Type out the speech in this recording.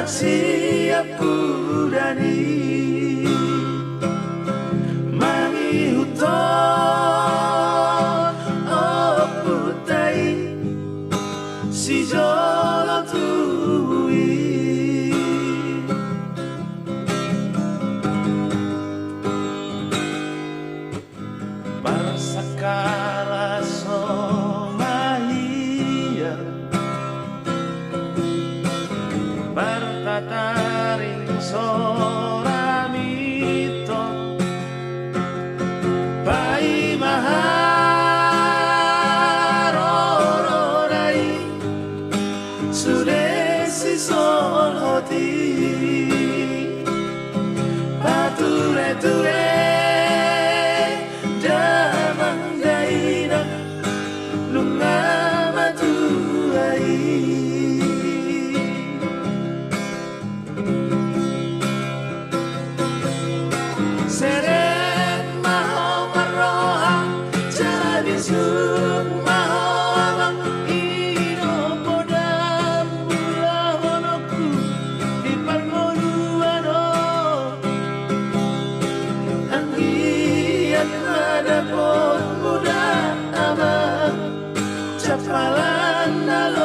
siap pudani mangi huton oputai si jolo tui Barsakala somahia Bartataring soramito Pai maharororai Sudesi solhoti Pature-ture Seret maho maroha jadi sun maho abang ino podam bula honoku di parmoduano anggiat ada pon muda ama capalan nalo